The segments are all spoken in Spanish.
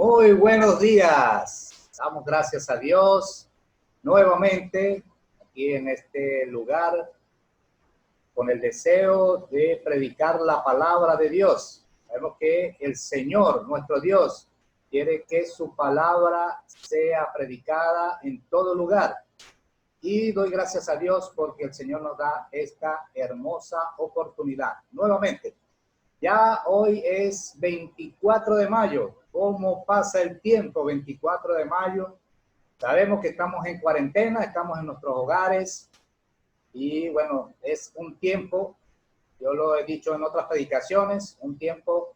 Muy buenos días. Damos gracias a Dios nuevamente aquí en este lugar con el deseo de predicar la palabra de Dios. Sabemos que el Señor, nuestro Dios, quiere que su palabra sea predicada en todo lugar. Y doy gracias a Dios porque el Señor nos da esta hermosa oportunidad. Nuevamente, ya hoy es 24 de mayo. ¿Cómo pasa el tiempo? 24 de mayo. Sabemos que estamos en cuarentena, estamos en nuestros hogares. Y bueno, es un tiempo, yo lo he dicho en otras predicaciones, un tiempo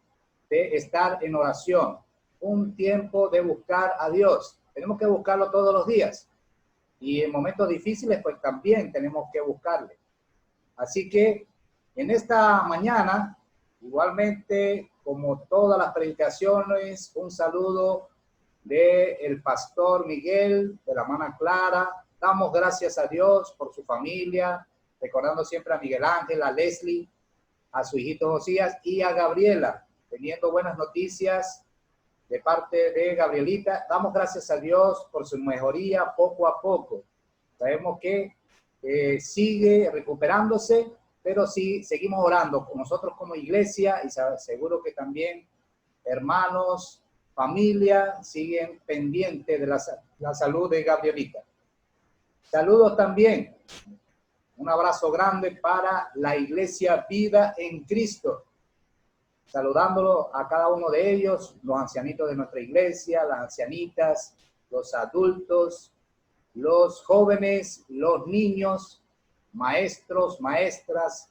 de estar en oración, un tiempo de buscar a Dios. Tenemos que buscarlo todos los días. Y en momentos difíciles, pues también tenemos que buscarle. Así que en esta mañana, igualmente, como todas las predicaciones, un saludo del pastor Miguel, de la hermana Clara. Damos gracias a Dios por su familia, recordando siempre a Miguel Ángel, a Leslie, a su hijito Josías y a Gabriela, teniendo buenas noticias de parte de Gabrielita. Damos gracias a Dios por su mejoría poco a poco. Sabemos que sigue recuperándose, pero sí seguimos orando nosotros como iglesia y seguro que también hermanos, familia siguen pendientes de la salud de Gabrielita. Saludos también. Un abrazo grande para la iglesia Vida en Cristo. Saludándolo a cada uno de ellos, los ancianitos de nuestra iglesia, las ancianitas, los adultos, los jóvenes, los niños, maestros, maestras,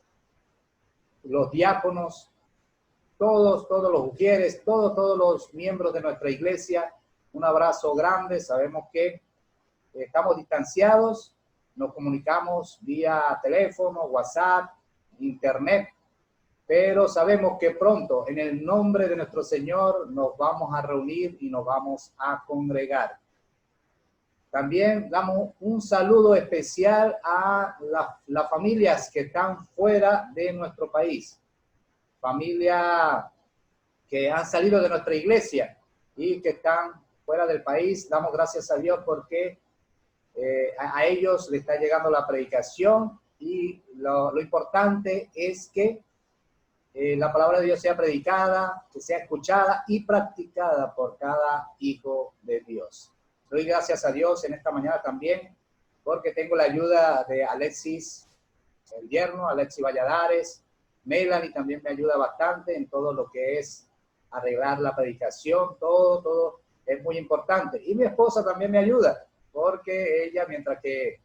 los diáconos, todos los ujieres, todos los miembros de nuestra iglesia. Un abrazo grande. Sabemos que estamos distanciados, nos comunicamos vía teléfono, WhatsApp, internet, pero sabemos que pronto, en el nombre de nuestro Señor, nos vamos a reunir y nos vamos a congregar. También damos un saludo especial a las familias que están fuera de nuestro país. Familias que han salido de nuestra iglesia y que están fuera del país. Damos gracias a Dios porque a ellos les está llegando la predicación y lo importante es que la palabra de Dios sea predicada, que sea escuchada y practicada por cada hijo de Dios. Doy gracias a Dios en esta mañana también porque tengo la ayuda de Alexis, el yerno, Alexis Valladares. Melanie también me ayuda bastante en todo lo que es arreglar la predicación, todo es muy importante. Y mi esposa también me ayuda porque ella, mientras que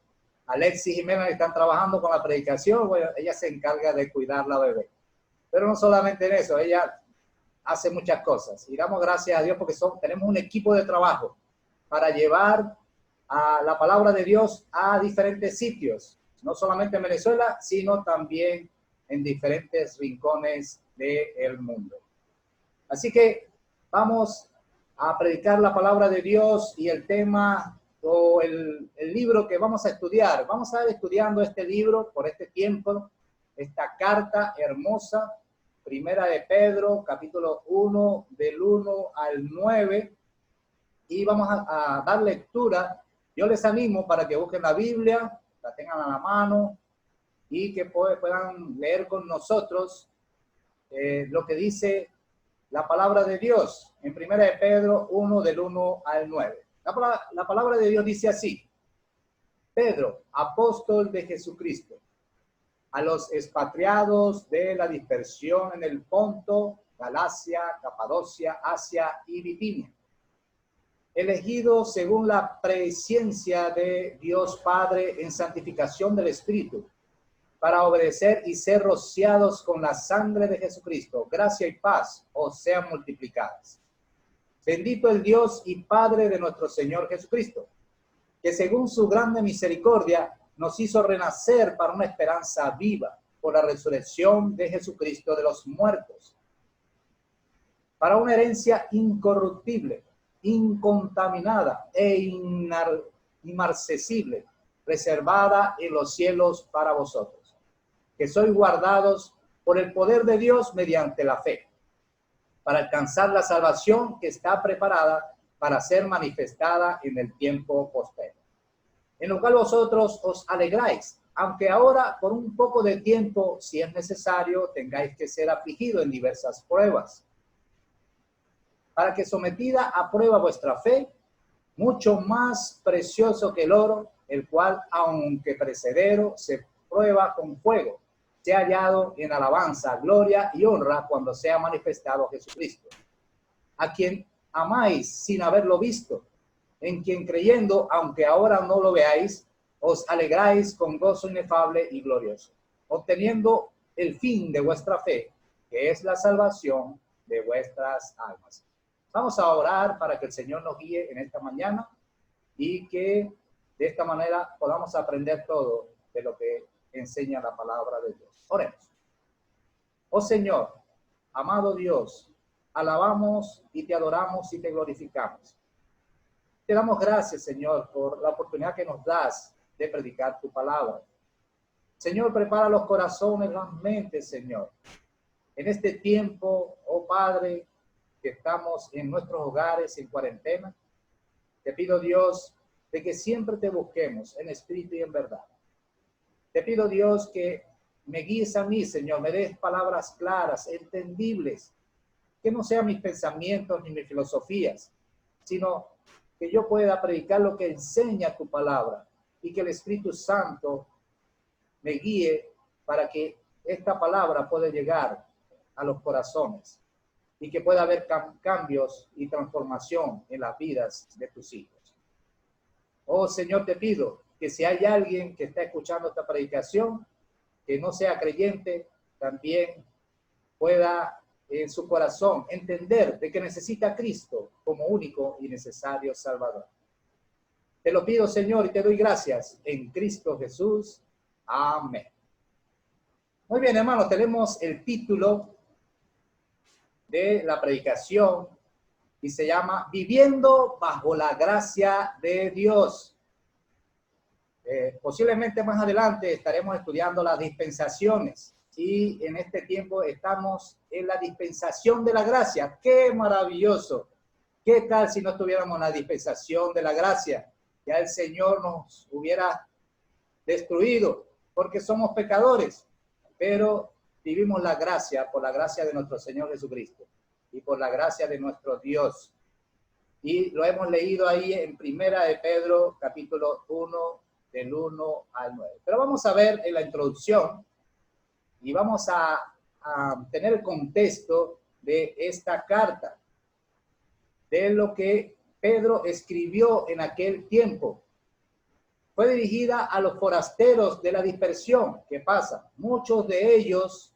Alexis y Melanie están trabajando con la predicación, bueno, ella se encarga de cuidar la bebé. Pero no solamente en eso, ella hace muchas cosas. Y damos gracias a Dios porque tenemos un equipo de trabajo para llevar a la palabra de Dios a diferentes sitios. No solamente en Venezuela, sino también en diferentes rincones del mundo. Así que vamos a predicar la palabra de Dios y el tema o el libro que vamos a estudiar. Vamos a ir estudiando este libro por este tiempo, esta carta hermosa, Primera de Pedro, capítulo 1, del 1 al 9, y vamos a dar lectura. Yo les animo para que busquen la Biblia, la tengan a la mano y que puedan leer con nosotros lo que dice la palabra de Dios en Primera de Pedro 1, del 1 al 9. La palabra de Dios dice así: Pedro, apóstol de Jesucristo, a los expatriados de la dispersión en el Ponto, Galacia, Capadocia, Asia y Bitinia, elegidos según la presciencia de Dios Padre en santificación del Espíritu, para obedecer y ser rociados con la sangre de Jesucristo, gracia y paz os sean multiplicadas. Bendito el Dios y Padre de nuestro Señor Jesucristo, que según su grande misericordia nos hizo renacer para una esperanza viva por la resurrección de Jesucristo de los muertos, para una herencia incorruptible, incontaminada e inmarcesible, reservada en los cielos para vosotros, que sois guardados por el poder de Dios mediante la fe, para alcanzar la salvación que está preparada para ser manifestada en el tiempo postrero. En lo cual vosotros os alegráis, aunque ahora por un poco de tiempo, si es necesario, tengáis que ser afligidos en diversas pruebas, para que sometida a prueba vuestra fe, mucho más precioso que el oro, el cual, aunque perecedero, se prueba con fuego, sea hallado en alabanza, gloria y honra cuando sea manifestado Jesucristo, a quien amáis sin haberlo visto, en quien creyendo, aunque ahora no lo veáis, os alegráis con gozo inefable y glorioso, obteniendo el fin de vuestra fe, que es la salvación de vuestras almas. Vamos a orar para que el Señor nos guíe en esta mañana y que de esta manera podamos aprender todo de lo que enseña la palabra de Dios. Oremos. Oh Señor, amado Dios, alabamos y te adoramos y te glorificamos. Te damos gracias, Señor, por la oportunidad que nos das de predicar tu palabra. Señor, prepara los corazones, las mentes, Señor. En este tiempo, oh Padre, que estamos en nuestros hogares en cuarentena, te pido, Dios, de que siempre te busquemos en espíritu y en verdad. Te pido, Dios, que me guíes a mí, Señor, me des palabras claras, entendibles, que no sean mis pensamientos ni mis filosofías, sino que yo pueda predicar lo que enseña tu palabra y que el Espíritu Santo me guíe para que esta palabra pueda llegar a los corazones y que pueda haber cambios y transformación en las vidas de tus hijos. Oh Señor, te pido que si hay alguien que está escuchando esta predicación, que no sea creyente, también pueda en su corazón entender de que necesita a Cristo como único y necesario Salvador. Te lo pido, Señor, y te doy gracias en Cristo Jesús. Amén. Muy bien, hermanos, tenemos el título de la predicación y se llama Viviendo bajo la gracia de Dios. Posiblemente más adelante estaremos estudiando las dispensaciones y en este tiempo estamos en la dispensación de la gracia. ¡Qué maravilloso! ¿Qué tal si no estuviéramos en la dispensación de la gracia? Ya el Señor nos hubiera destruido porque somos pecadores, pero vivimos la gracia por la gracia de nuestro Señor Jesucristo y por la gracia de nuestro Dios. Y lo hemos leído ahí en Primera de Pedro, capítulo 1, del 1 al 9. Pero vamos a ver en la introducción y vamos a tener el contexto de esta carta, de lo que Pedro escribió en aquel tiempo. Fue dirigida a los forasteros de la dispersión. ¿Qué pasa? Muchos de ellos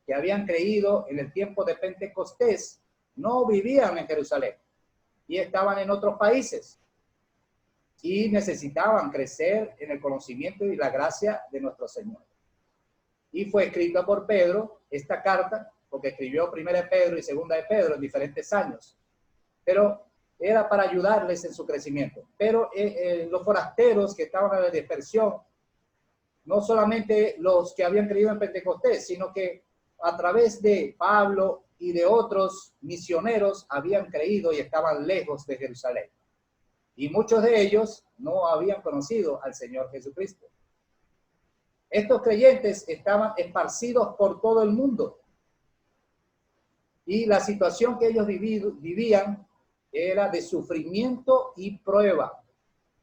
que habían creído en el tiempo de Pentecostés no vivían en Jerusalén y estaban en otros países y necesitaban crecer en el conocimiento y la gracia de nuestro Señor. Y fue escrita por Pedro esta carta, porque escribió Primera de Pedro y Segunda de Pedro en diferentes años, pero era para ayudarles en su crecimiento. Pero los forasteros que estaban en la dispersión, no solamente los que habían creído en Pentecostés, sino que a través de Pablo y de otros misioneros habían creído y estaban lejos de Jerusalén. Y muchos de ellos no habían conocido al Señor Jesucristo. Estos creyentes estaban esparcidos por todo el mundo. Y la situación que ellos vivían era de sufrimiento y prueba.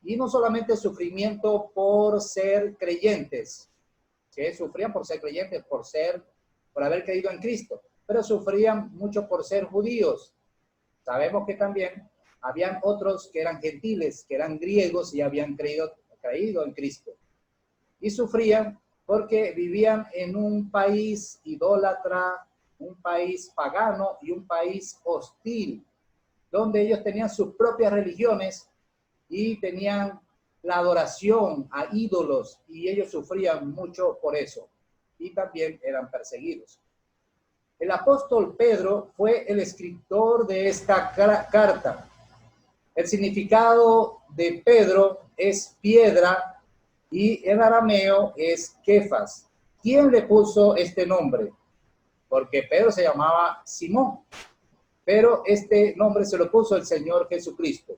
Y no solamente sufrimiento por ser creyentes, que sufrían por ser creyentes, por haber creído en Cristo, pero sufrían mucho por ser judíos. Sabemos que también habían otros que eran gentiles, que eran griegos y habían creído en Cristo. Y sufrían porque vivían en un país idólatra, un país pagano y un país hostil, donde ellos tenían sus propias religiones y tenían la adoración a ídolos y ellos sufrían mucho por eso y también eran perseguidos. El apóstol Pedro fue el escritor de esta carta. El significado de Pedro es piedra y en arameo es Kefas. ¿Quién le puso este nombre? Porque Pedro se llamaba Simón. pero este nombre se lo puso el Señor Jesucristo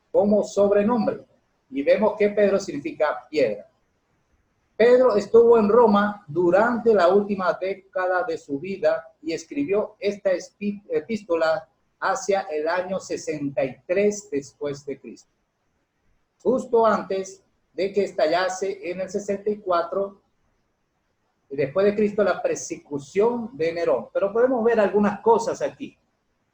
como sobrenombre. Y vemos que Pedro significa piedra. Pedro estuvo en Roma durante la última década de su vida y escribió esta epístola hacia el año 63 después de Cristo, justo antes de que estallase en el 64 después de Cristo la persecución de Nerón. Pero podemos ver algunas cosas aquí.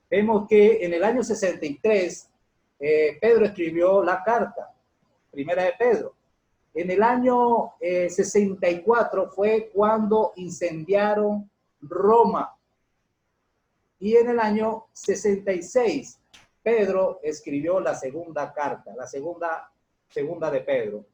Vemos que en el año 63 Pedro escribió la carta, primera de Pedro. En el año 64 fue cuando incendiaron Roma. Y en el año 66 Pedro escribió la segunda carta, la segunda de Pedro.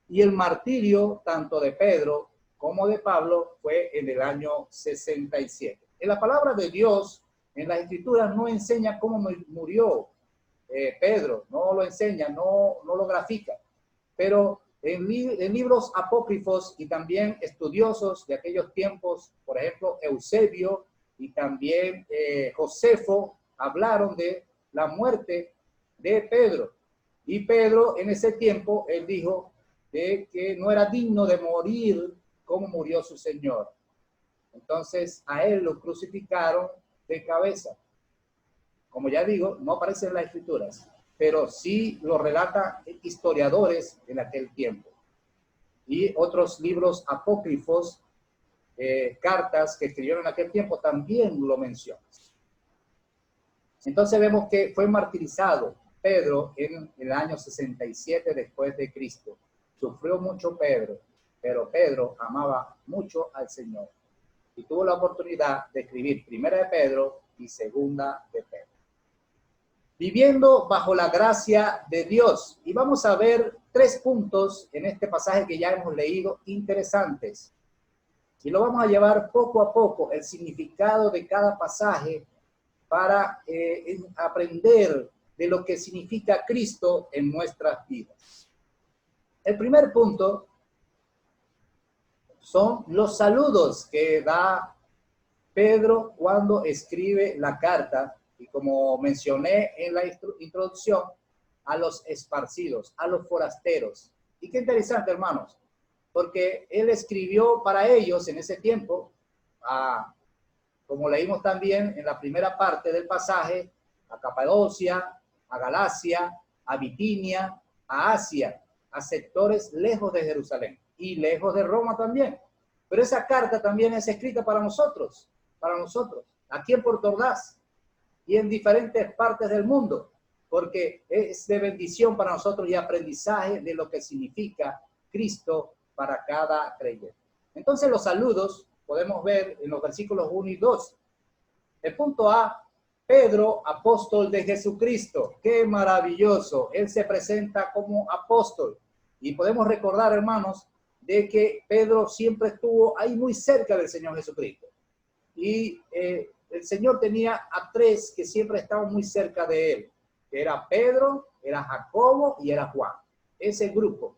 Y el martirio tanto de Pedro como de Pablo fue en el año 67. En la palabra de Dios, en las Escrituras, no enseña cómo murió Pedro, no lo enseña, no lo grafica. Pero en libros apócrifos y también estudiosos de aquellos tiempos, por ejemplo, Eusebio y también Josefo, hablaron de la muerte de Pedro. Y Pedro en ese tiempo, él dijo de que no era digno de morir como murió su Señor. Entonces a él lo crucificaron de cabeza. Como ya digo, no aparece en las Escrituras, pero sí lo relatan historiadores en aquel tiempo. Y otros libros apócrifos, cartas que escribieron en aquel tiempo, también lo mencionan. Entonces vemos que fue martirizado Pedro en el año 67 después de Cristo. Sufrió mucho Pedro, pero Pedro amaba mucho al Señor y tuvo la oportunidad de escribir primera de Pedro y segunda de Pedro. Viviendo bajo la gracia de Dios. Y vamos a ver 3 puntos en este pasaje que ya hemos leído, interesantes. Y lo vamos a llevar poco a poco, el significado de cada pasaje para aprender de lo que significa Cristo en nuestras vidas. El primer punto son los saludos que da Pedro cuando escribe la carta. Y como mencioné en la introducción, a los esparcidos, a los forasteros. Y qué interesante, hermanos, porque él escribió para ellos en ese tiempo, como leímos también en la primera parte del pasaje, a Capadocia, a Galacia, a Bitinia, a Asia, a sectores lejos de Jerusalén y lejos de Roma también. Pero esa carta también es escrita para nosotros, aquí en Puerto Ordaz y en diferentes partes del mundo, porque es de bendición para nosotros y aprendizaje de lo que significa Cristo para cada creyente. Entonces los saludos podemos ver en los versículos 1 y 2. El punto A, Pedro, apóstol de Jesucristo. ¡Qué maravilloso! Él se presenta como apóstol. Y podemos recordar, hermanos, de que Pedro siempre estuvo ahí muy cerca del Señor Jesucristo. Y el Señor tenía a 3 que siempre estaban muy cerca de él. Era Pedro, era Jacobo y era Juan. Ese grupo.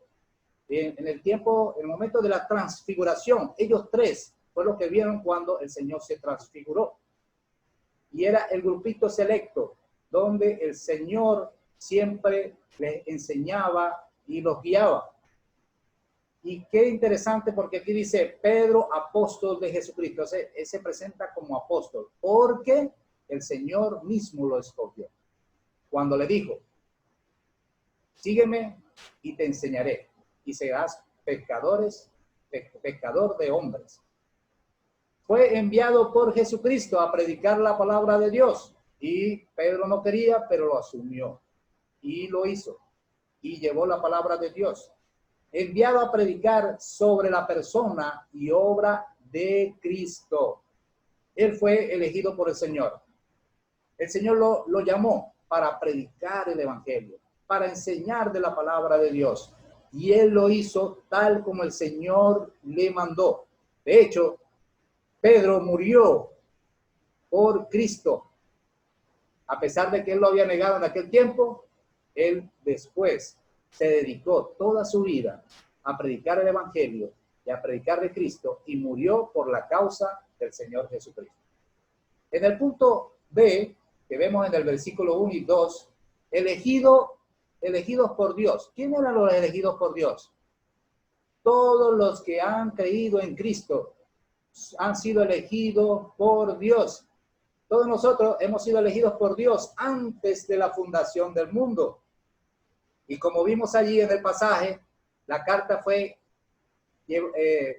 En el momento de la transfiguración, ellos 3 fueron los que vieron cuando el Señor se transfiguró. Y era el grupito selecto, donde el Señor siempre les enseñaba y los guiaba. Y qué interesante, porque aquí dice Pedro, apóstol de Jesucristo. Él se presenta como apóstol porque el Señor mismo lo escogió. Cuando le dijo, sígueme y te enseñaré y serás pescador de hombres. Fue enviado por Jesucristo a predicar la palabra de Dios y Pedro no quería, pero lo asumió y lo hizo y llevó la palabra de Dios. Enviado a predicar sobre la persona y obra de Cristo. Él fue elegido por el Señor. El Señor lo llamó para predicar el evangelio, para enseñar de la palabra de Dios. Y él lo hizo tal como el Señor le mandó. De hecho, Pedro murió por Cristo. A pesar de que él lo había negado en aquel tiempo, él después se dedicó toda su vida a predicar el evangelio y a predicar de Cristo y murió por la causa del Señor Jesucristo. En el punto B, que vemos en el versículo 1 y 2, elegidos por Dios. ¿Quién eran los elegidos por Dios? Todos los que han creído en Cristo han sido elegidos por Dios. Todos nosotros hemos sido elegidos por Dios antes de la fundación del mundo. Y como vimos allí en el pasaje, la carta fue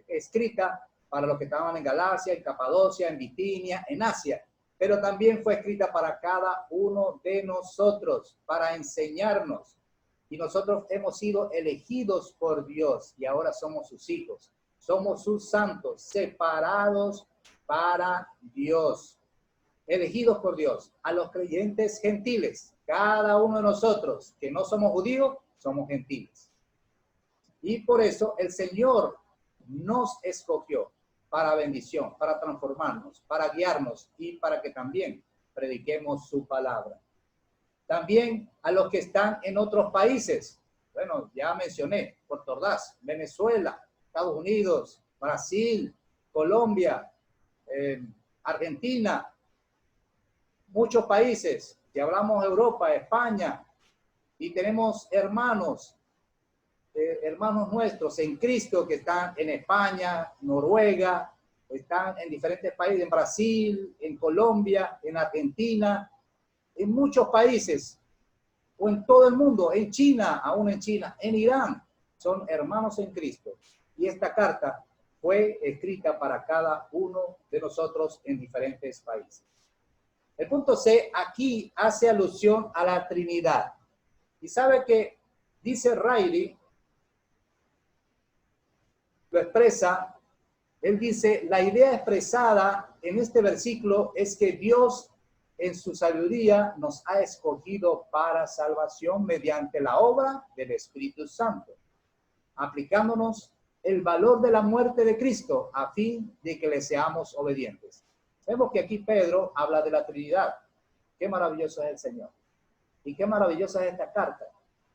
escrita para los que estaban en Galacia, en Capadocia, en Bitinia, en Asia. Pero también fue escrita para cada uno de nosotros, para enseñarnos. Y nosotros hemos sido elegidos por Dios y ahora somos sus hijos. Somos sus santos, separados para Dios. Elegidos por Dios. A los creyentes gentiles, cada uno de nosotros que no somos judíos, somos gentiles. Y por eso el Señor nos escogió para bendición, para transformarnos, para guiarnos y para que también prediquemos su palabra. También a los que están en otros países. Bueno, ya mencioné, Puerto Ordaz, Venezuela, Estados Unidos, Brasil, Colombia, Argentina, muchos países. Si hablamos de Europa, España, y tenemos hermanos nuestros en Cristo que están en España, Noruega, están en diferentes países, en Brasil, en Colombia, en Argentina, en muchos países, o en todo el mundo, en China, aún en China, en Irán, son hermanos en Cristo. Y esta carta fue escrita para cada uno de nosotros en diferentes países. El punto C aquí hace alusión a la Trinidad. Y sabe que dice Riley, lo expresa, él dice, la idea expresada en este versículo es que Dios en su sabiduría nos ha escogido para salvación mediante la obra del Espíritu Santo, aplicándonos el valor de la muerte de Cristo a fin de que le seamos obedientes. Vemos que aquí Pedro habla de la Trinidad. Qué maravilloso es el Señor. Y qué maravillosa es esta carta,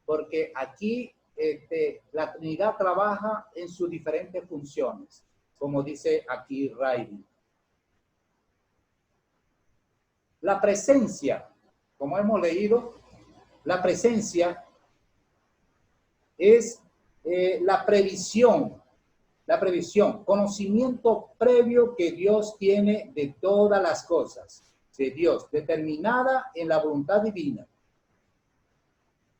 porque aquí la Trinidad trabaja en sus diferentes funciones, como dice aquí Riley. La presencia, como hemos leído, la presencia es la previsión, conocimiento previo que Dios tiene de todas las cosas, de Dios, determinada en la voluntad divina.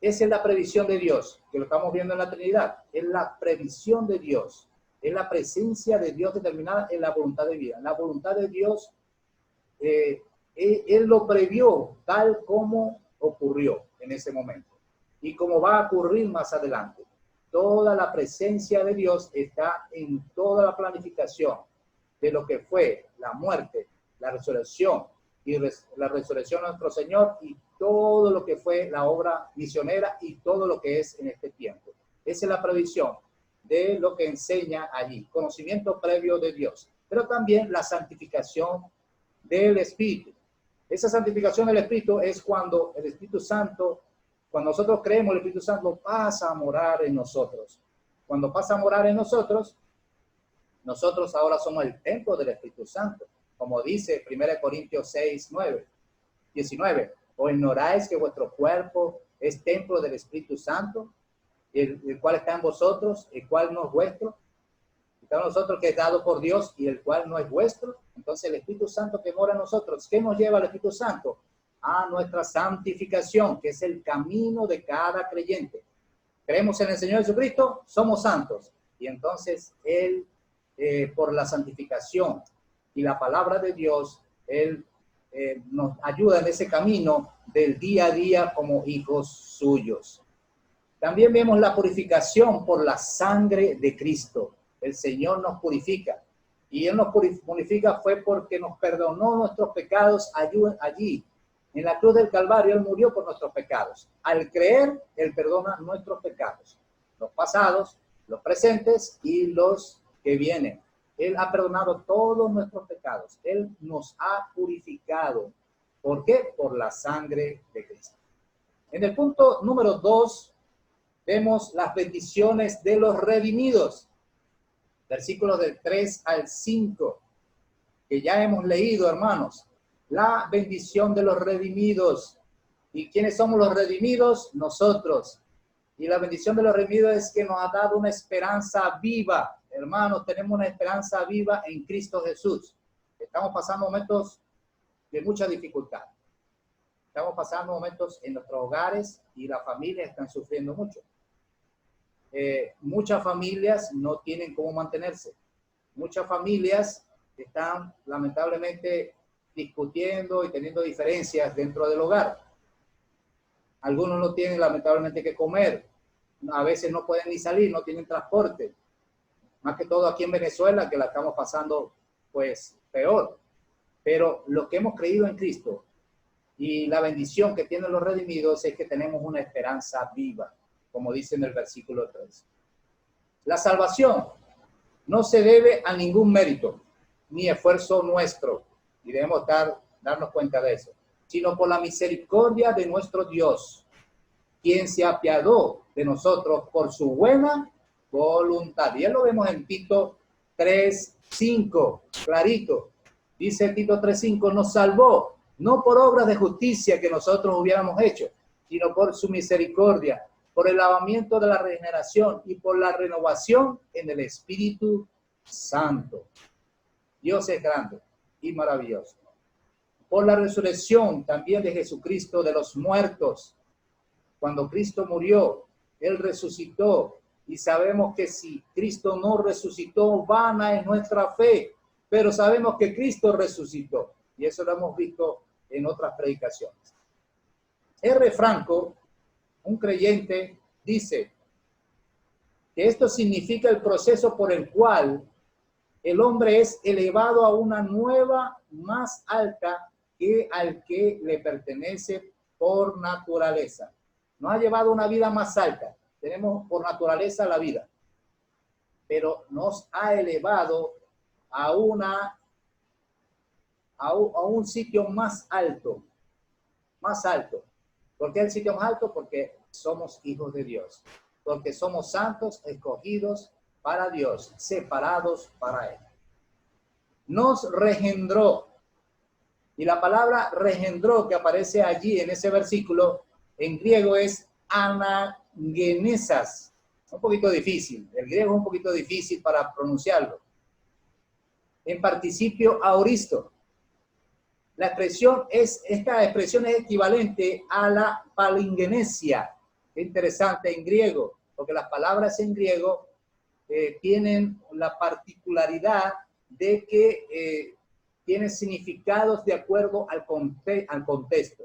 Esa es la previsión de Dios, que lo estamos viendo en la Trinidad. Es la previsión de Dios, es la presencia de Dios determinada en la voluntad divina. La voluntad de Dios, Él lo previó tal como ocurrió en ese momento y como va a ocurrir más adelante. Toda la presencia de Dios está en toda la planificación de lo que fue la muerte, la resurrección y la resurrección de nuestro Señor y todo lo que fue la obra misionera y todo lo que es en este tiempo. Esa es la previsión de lo que enseña allí, conocimiento previo de Dios, pero también la santificación del Espíritu. Esa santificación del Espíritu es cuando el Espíritu Santo, cuando nosotros creemos, el Espíritu Santo pasa a morar en nosotros. Cuando pasa a morar en nosotros, nosotros ahora somos el templo del Espíritu Santo, como dice 1 Corintios 6, 19. ¿O ignoráis que vuestro cuerpo es templo del Espíritu Santo, el cual está en vosotros, el cual no es vuestro? Está en nosotros, que es dado por Dios y el cual no es vuestro. Entonces el Espíritu Santo que mora en nosotros, ¿qué nos lleva al Espíritu Santo? A nuestra santificación, que es el camino de cada creyente. Creemos en el Señor Jesucristo, somos santos. Y entonces Él, por la santificación y la palabra de Dios, Él nos ayuda en ese camino del día a día como hijos suyos. También vemos la purificación por la sangre de Cristo. El Señor nos purifica. Y Él nos purifica fue porque nos perdonó nuestros pecados allí. En la cruz del Calvario Él murió por nuestros pecados. Al creer, Él perdona nuestros pecados. Los pasados, los presentes y los que vienen. Él ha perdonado todos nuestros pecados. Él nos ha purificado. ¿Por qué? Por la sangre de Cristo. En el punto número 2, vemos las bendiciones de los redimidos. Versículos del 3 al 5, que ya hemos leído, hermanos. la bendición de los redimidos. ¿Y quiénes somos los redimidos? Nosotros. Y la bendición de los redimidos es que nos ha dado una esperanza viva. Hermanos, tenemos una esperanza viva en Cristo Jesús. Estamos pasando momentos de mucha dificultad. Estamos pasando momentos en nuestros hogares y las familias están sufriendo mucho. Muchas familias no tienen cómo mantenerse. Muchas familias están lamentablemente discutiendo y teniendo diferencias dentro del hogar. Algunos no tienen lamentablemente que comer. A veces no pueden ni salir, no tienen transporte. Más que todo aquí en Venezuela, que la estamos pasando pues peor. Pero los que hemos creído en Cristo y la bendición que tienen los redimidos es que tenemos una esperanza viva, como dice en el versículo 3. La salvación no se debe a ningún mérito ni esfuerzo nuestro, y debemos darnos cuenta de eso, sino por la misericordia de nuestro Dios, quien se apiadó de nosotros por su buena voluntad. Y ya lo vemos en Tito 3:5, clarito. Dice Tito 3:5, nos salvó, no por obras de justicia que nosotros hubiéramos hecho, sino por su misericordia, por el lavamiento de la regeneración y por la renovación en el Espíritu Santo. Dios es grande y maravilloso. Por la resurrección también de Jesucristo de los muertos. Cuando Cristo murió, Él resucitó. Y sabemos que si Cristo no resucitó, vana es nuestra fe. Pero sabemos que Cristo resucitó. Y eso lo hemos visto en otras predicaciones. R. Franco, un creyente, dice que esto significa el proceso por el cual el hombre es elevado a una nueva más alta que al que le pertenece por naturaleza. Nos ha llevado a una vida más alta. Tenemos por naturaleza la vida. Pero nos ha elevado a un sitio más alto. Más alto. ¿Por qué el sitio más alto? Porque somos hijos de Dios. Porque somos santos, escogidos para Dios, separados para Él. Nos regendró. Y la palabra regendró que aparece allí en ese versículo, en griego es anagenesas. Un poquito difícil. El griego es un poquito difícil para pronunciarlo. En participio aoristo. Esta expresión es equivalente a la palingenesia. Es interesante en griego, porque las palabras en griego tienen la particularidad de que tienen significados de acuerdo al contexto.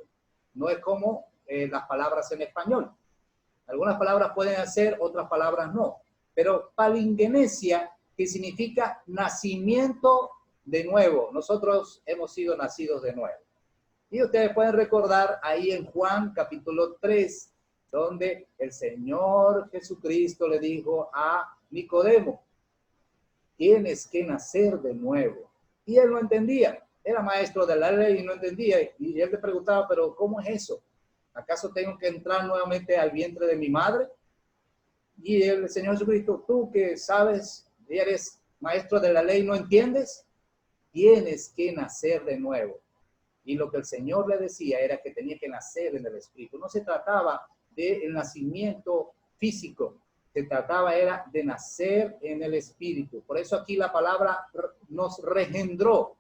No es como las palabras en español. Algunas palabras pueden hacer, otras palabras no. Pero palingenesia, que significa nacimiento de nuevo. Nosotros hemos sido nacidos de nuevo. Y ustedes pueden recordar ahí en Juan capítulo 3, donde el Señor Jesucristo le dijo a Nicodemo, tienes que nacer de nuevo. Y él no entendía. Era maestro de la ley y no entendía. Y él le preguntaba, pero ¿cómo es eso? ¿Acaso tengo que entrar nuevamente al vientre de mi madre? Y el Señor Jesucristo, tú que sabes, eres maestro de la ley, ¿no entiendes? Tienes que nacer de nuevo. Y lo que el Señor le decía era que tenía que nacer en el Espíritu. No se trataba del nacimiento físico, se trataba era de nacer en el Espíritu. Por eso aquí la palabra nos regendró,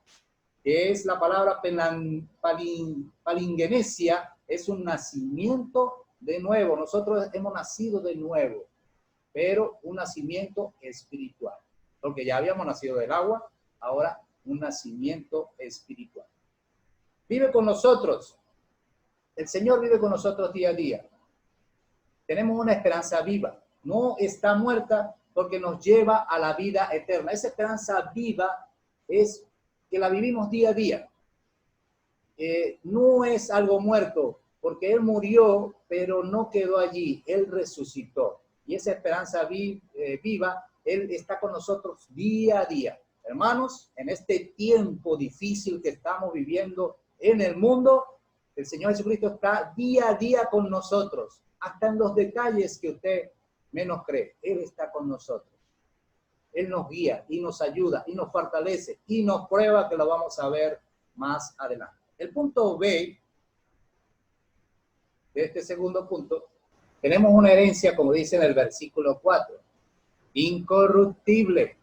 que es la palabra palingenesia, es un nacimiento de nuevo. Nosotros hemos nacido de nuevo, pero un nacimiento espiritual. Porque ya habíamos nacido del agua, ahora un nacimiento espiritual. Vive con nosotros. El Señor vive con nosotros día a día. Tenemos una esperanza viva. No está muerta porque nos lleva a la vida eterna. Esa esperanza viva es que la vivimos día a día. No es algo muerto porque Él murió, pero no quedó allí. Él resucitó. Y esa esperanza viva, Él está con nosotros día a día. Hermanos, en este tiempo difícil que estamos viviendo en el mundo, el Señor Jesucristo está día a día con nosotros, hasta en los detalles que usted menos cree. Él está con nosotros. Él nos guía y nos ayuda y nos fortalece y nos prueba, que lo vamos a ver más adelante. El punto B de este segundo punto, tenemos una herencia, como dice en el versículo 4, incorruptible,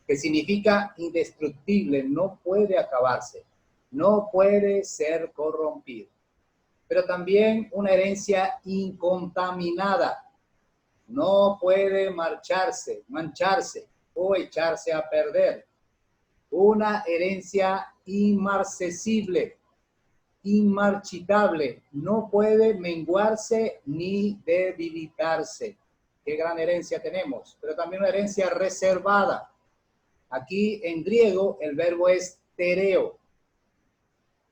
que significa indestructible, no puede acabarse, no puede ser corrompido. Pero también una herencia incontaminada, no puede mancharse o echarse a perder. Una herencia inmarcesible, inmarchitable, no puede menguarse ni debilitarse. Qué gran herencia tenemos, pero también una herencia reservada. Aquí en griego el verbo es tereo,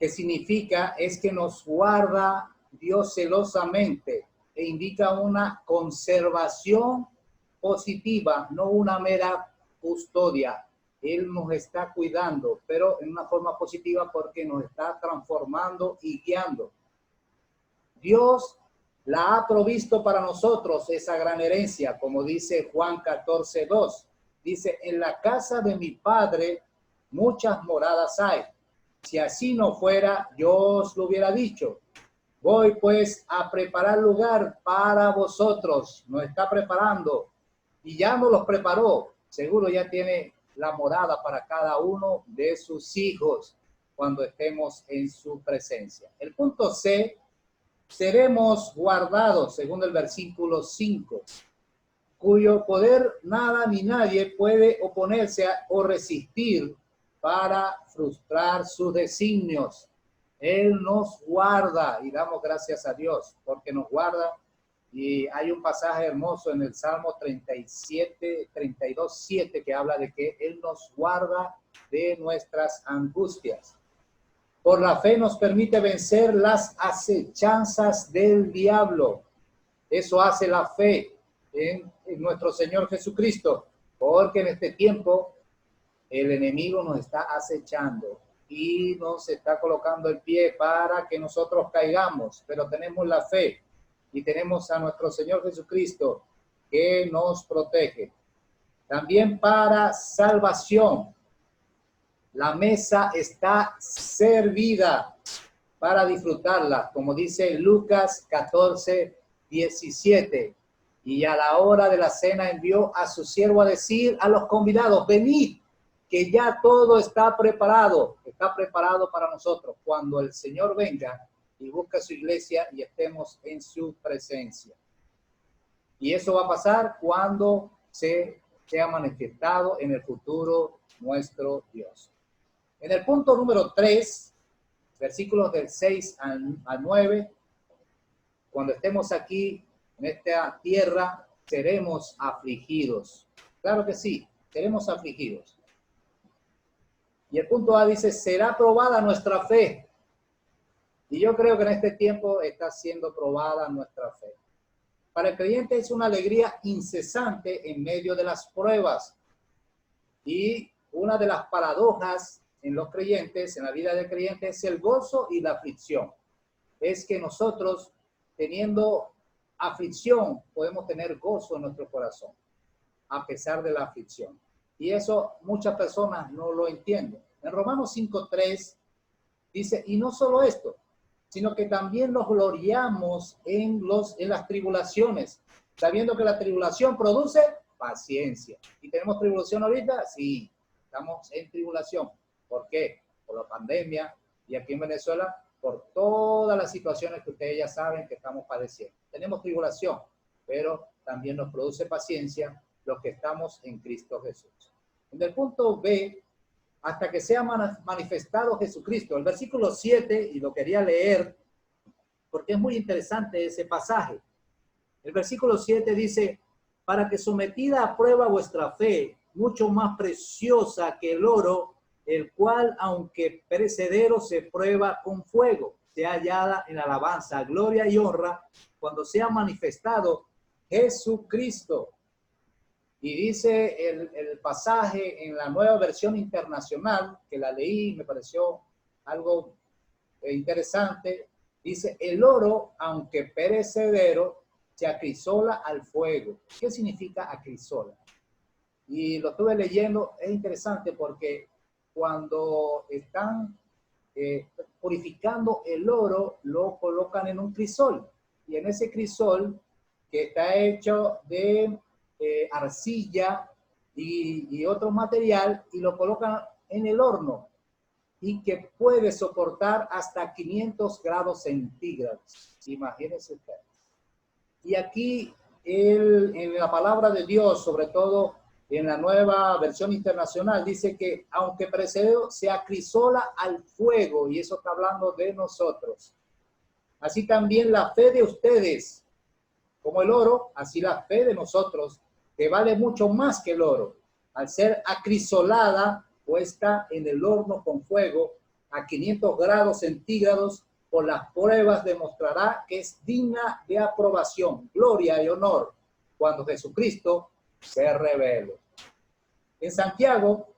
que significa es que nos guarda Dios celosamente e indica una conservación positiva, no una mera custodia. Él nos está cuidando, pero en una forma positiva porque nos está transformando y guiando. Dios la ha provisto para nosotros esa gran herencia, como dice Juan 14:2. Dice, en la casa de mi Padre muchas moradas hay. Si así no fuera, yo os lo hubiera dicho. Voy pues a preparar lugar para vosotros. Nos está preparando y ya nos los preparó. Seguro ya tiene la morada para cada uno de sus hijos cuando estemos en su presencia. El punto C, seremos guardados, según el versículo 5, cuyo poder nada ni nadie puede oponerse o resistir para frustrar sus designios. Él nos guarda y damos gracias a Dios porque nos guarda. Y hay un pasaje hermoso en el Salmo 32:7 que habla de que Él nos guarda de nuestras angustias. Por la fe nos permite vencer las acechanzas del diablo. Eso hace la fe en nuestro Señor Jesucristo, porque en este tiempo el enemigo nos está acechando y nos está colocando el pie para que nosotros caigamos, pero tenemos la fe y tenemos a nuestro Señor Jesucristo que nos protege. También para salvación. La mesa está servida para disfrutarla, como dice Lucas 14:17. Y a la hora de la cena envió a su siervo a decir a los convidados, venid, que ya todo está preparado para nosotros cuando el Señor venga y busque su iglesia y estemos en su presencia. Y eso va a pasar cuando sea manifestado en el futuro nuestro Dios. En el punto número 3, versículos del 6 al 9, cuando estemos aquí en esta tierra, seremos afligidos. Claro que sí, seremos afligidos. Y el punto A dice, será probada nuestra fe. Y yo creo que en este tiempo está siendo probada nuestra fe. Para el creyente es una alegría incesante en medio de las pruebas. Y una de las paradojas en los creyentes, en la vida del creyente, es el gozo y la aflicción. Es que nosotros, teniendo aflicción, podemos tener gozo en nuestro corazón, a pesar de la aflicción. Y eso muchas personas no lo entienden. En Romanos 5:3 dice, y no solo esto, sino que también nos gloriamos en las tribulaciones, sabiendo que la tribulación produce paciencia. ¿Y tenemos tribulación ahorita? Sí, estamos en tribulación. ¿Por qué? Por la pandemia y aquí en Venezuela, por todas las situaciones que ustedes ya saben que estamos padeciendo. Tenemos tribulación, pero también nos produce paciencia los que estamos en Cristo Jesús. En el punto B, hasta que sea manifestado Jesucristo. El versículo 7, y lo quería leer porque es muy interesante ese pasaje. El versículo 7 dice, para que sometida a prueba vuestra fe, mucho más preciosa que el oro, el cual, aunque perecedero, se prueba con fuego, sea hallada en alabanza, gloria y honra, cuando sea manifestado Jesucristo. Y dice el pasaje en la Nueva Versión Internacional, que la leí y me pareció algo interesante, dice, el oro, aunque perecedero, se acrisola al fuego. ¿Qué significa acrisola? Y lo estuve leyendo, es interesante porque cuando están purificando el oro, lo colocan en un crisol. Y en ese crisol, que está hecho de arcilla y otro material, y lo colocan en el horno, y que puede soportar hasta 500 grados centígrados. Imagínense ustedes. Y aquí, en la palabra de Dios, sobre todo en la nueva versión internacional, dice que aunque precedió, se acrisola al fuego, y eso está hablando de nosotros. Así también la fe de ustedes, como el oro, así la fe de nosotros, que vale mucho más que el oro, al ser acrisolada, puesta en el horno con fuego a 500 grados centígrados, por las pruebas demostrará que es digna de aprobación, gloria y honor, cuando Jesucristo se revele. En Santiago,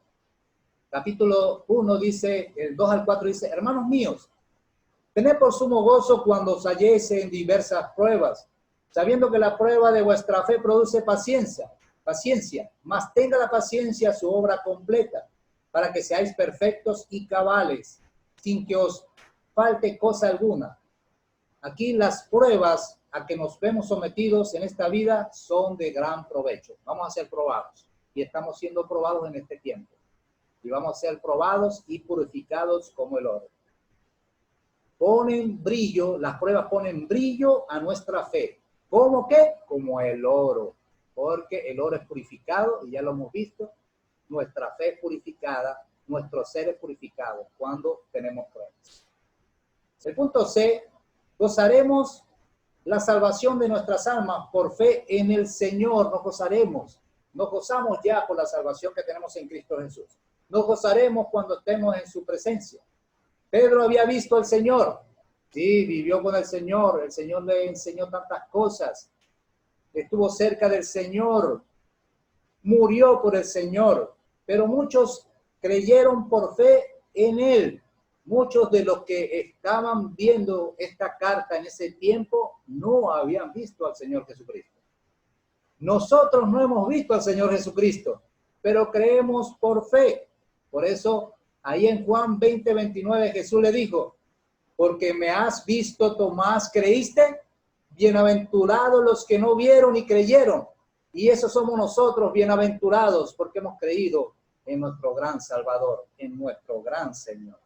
capítulo 1, dice, el 2 al 4, dice, hermanos míos, tened por sumo gozo cuando os halléis en diversas pruebas, sabiendo que la prueba de vuestra fe produce paciencia, mas tenga la paciencia su obra completa, para que seáis perfectos y cabales, sin que os falte cosa alguna. Aquí las pruebas a que nos vemos sometidos en esta vida son de gran provecho. Vamos a ser probados, y estamos siendo probados en este tiempo. Y vamos a ser probados y purificados como el oro. Ponen brillo, las pruebas ponen brillo a nuestra fe. ¿Cómo qué? Como el oro. Porque el oro es purificado, y ya lo hemos visto. Nuestra fe es purificada, nuestro ser es purificado cuando tenemos pruebas. El punto C, gozaremos la salvación de nuestras almas por fe en el Señor. Nos gozamos ya por la salvación que tenemos en Cristo Jesús. Nos gozaremos cuando estemos en su presencia. Pedro había visto al Señor, sí, vivió con el Señor le enseñó tantas cosas, estuvo cerca del Señor, murió por el Señor, pero muchos creyeron por fe en él. Muchos de los que estaban viendo esta carta en ese tiempo no habían visto al Señor Jesucristo. Nosotros no hemos visto al Señor Jesucristo, pero creemos por fe. Por eso, ahí en Juan 20:29, Jesús le dijo, porque me has visto, Tomás, ¿creíste? Bienaventurados los que no vieron y creyeron. Y esos somos nosotros, bienaventurados, porque hemos creído en nuestro gran Salvador, en nuestro gran Señor.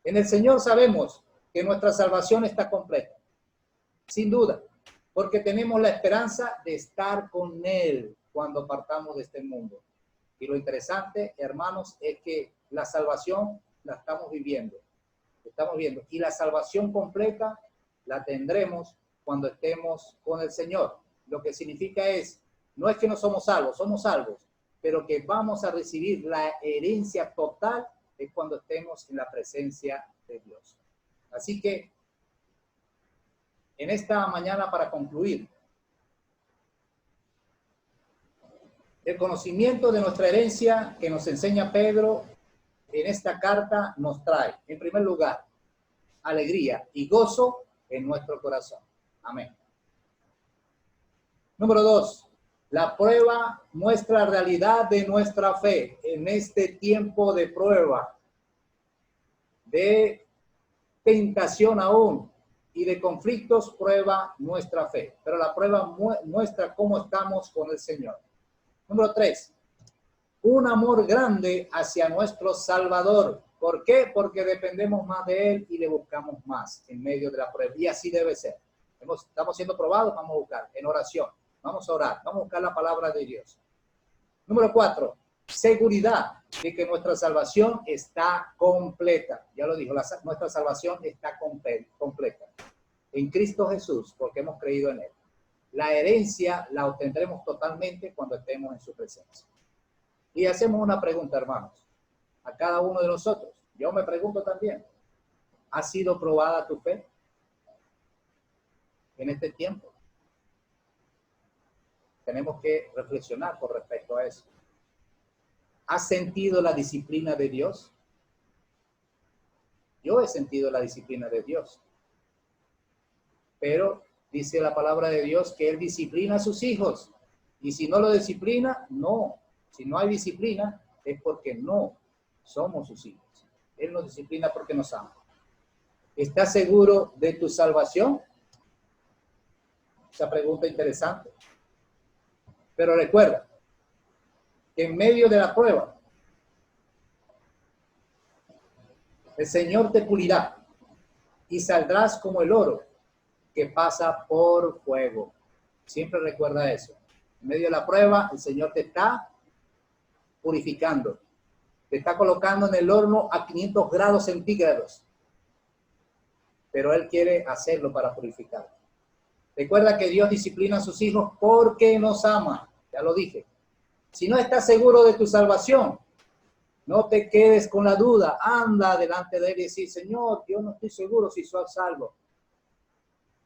En el Señor sabemos que nuestra salvación está completa, sin duda, porque tenemos la esperanza de estar con Él cuando partamos de este mundo. Y lo interesante, hermanos, es que la salvación la estamos viviendo, y la salvación completa la tendremos cuando estemos con el Señor. Lo que significa no es que no somos salvos, pero que vamos a recibir la herencia total es cuando estemos en la presencia de Dios. Así que, en esta mañana, para concluir, el conocimiento de nuestra herencia que nos enseña Pedro en esta carta nos trae, en primer lugar, alegría y gozo en nuestro corazón. Amén. Número 2. La prueba muestra la realidad de nuestra fe en este tiempo de prueba, de tentación aún y de conflictos. Prueba nuestra fe, pero la prueba muestra cómo estamos con el Señor. Número 3. Un amor grande hacia nuestro Salvador. ¿Por qué? Porque dependemos más de Él y le buscamos más en medio de la prueba. Y así debe ser. Estamos siendo probados, vamos a buscar en oración. Vamos a orar, vamos a buscar la palabra de Dios. Número 4, seguridad de que nuestra salvación está completa. Ya lo dijo, nuestra salvación está completa en Cristo Jesús, porque hemos creído en Él. La herencia la obtendremos totalmente cuando estemos en su presencia. Y hacemos una pregunta, hermanos, a cada uno de nosotros. Yo me pregunto también, ¿ha sido probada tu fe en este tiempo? Tenemos que reflexionar con respecto a eso. ¿Has sentido la disciplina de Dios? Yo he sentido la disciplina de Dios. Pero dice la palabra de Dios que Él disciplina a sus hijos. Y si no lo disciplina, no. Si no hay disciplina, es porque no somos sus hijos. Él nos disciplina porque nos ama. ¿Estás seguro de tu salvación? Esa pregunta interesante. Pero recuerda que en medio de la prueba, el Señor te pulirá y saldrás como el oro que pasa por fuego. Siempre recuerda eso. En medio de la prueba, el Señor te está purificando. Te está colocando en el horno a 500 grados centígrados. Pero Él quiere hacerlo para purificar. Recuerda que Dios disciplina a sus hijos porque nos ama. Ya lo dije. Si no estás seguro de tu salvación, no te quedes con la duda. Anda delante de Él y decir, Señor, yo no estoy seguro si soy salvo.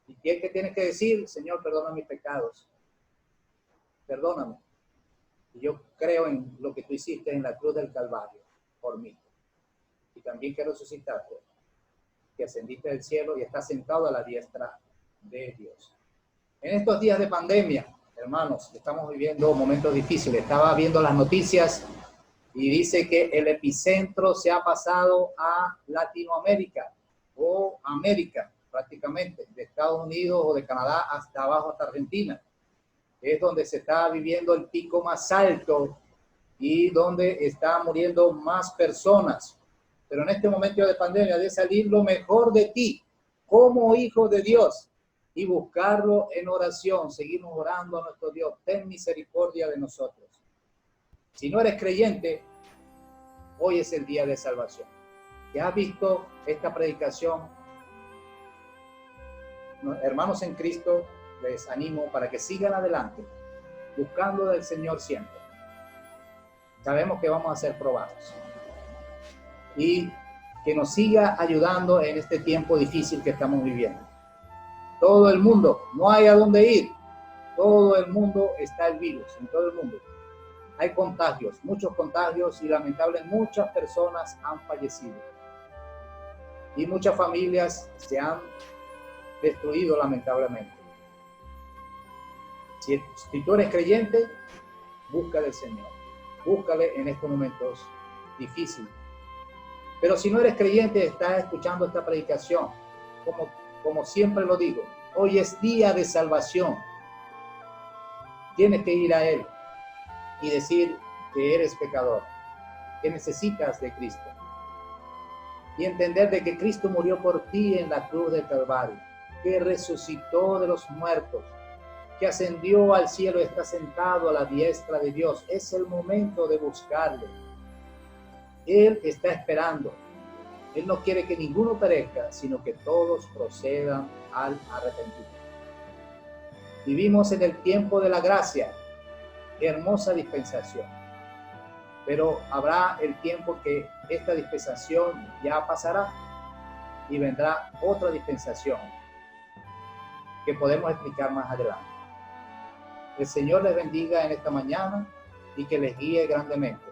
¿Y qué es que tienes que decir? Señor, perdona mis pecados. Perdóname. Y yo creo en lo que tú hiciste en la cruz del Calvario por mí. Y también que resucitaste, que ascendiste del cielo y estás sentado a la diestra de Dios. En estos días de pandemia, hermanos, estamos viviendo momentos difíciles. Estaba viendo las noticias y dice que el epicentro se ha pasado a Latinoamérica o América prácticamente, de Estados Unidos o de Canadá hasta abajo, hasta Argentina. Es donde se está viviendo el pico más alto y donde están muriendo más personas. Pero en este momento de pandemia debe salir lo mejor de ti como hijo de Dios y buscarlo en oración. Seguimos orando a nuestro Dios. Ten misericordia de nosotros. Si no eres creyente, hoy es el día de salvación. ¿Ya has visto esta predicación? Hermanos en Cristo, les animo para que sigan adelante, buscando del Señor siempre. Sabemos que vamos a ser probados. Y que nos siga ayudando en este tiempo difícil que estamos viviendo. Todo el mundo, no hay a dónde ir. Todo el mundo está el virus, en todo el mundo. Hay contagios, muchos contagios y lamentablemente muchas personas han fallecido. Y muchas familias se han destruido lamentablemente. Si tú eres creyente, busca del Señor. Búscale en estos momentos difíciles. Pero si no eres creyente, estás escuchando esta predicación. Como siempre lo digo, hoy es día de salvación. Tienes que ir a Él y decir que eres pecador, que necesitas de Cristo. Y entender de que Cristo murió por ti en la cruz del Calvario, que resucitó de los muertos, que ascendió al cielo y está sentado a la diestra de Dios. Es el momento de buscarle. Él está esperando. Él no quiere que ninguno perezca, sino que todos procedan al arrepentimiento. Vivimos en el tiempo de la gracia. Hermosa dispensación. Pero habrá el tiempo que esta dispensación ya pasará y vendrá otra dispensación que podemos explicar más adelante. El Señor les bendiga en esta mañana y que les guíe grandemente.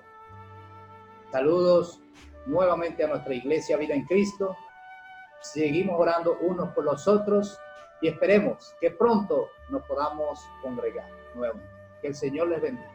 Saludos nuevamente a nuestra iglesia Vida en Cristo. Seguimos orando unos por los otros y esperemos que pronto nos podamos congregar nuevamente. Que el Señor les bendiga.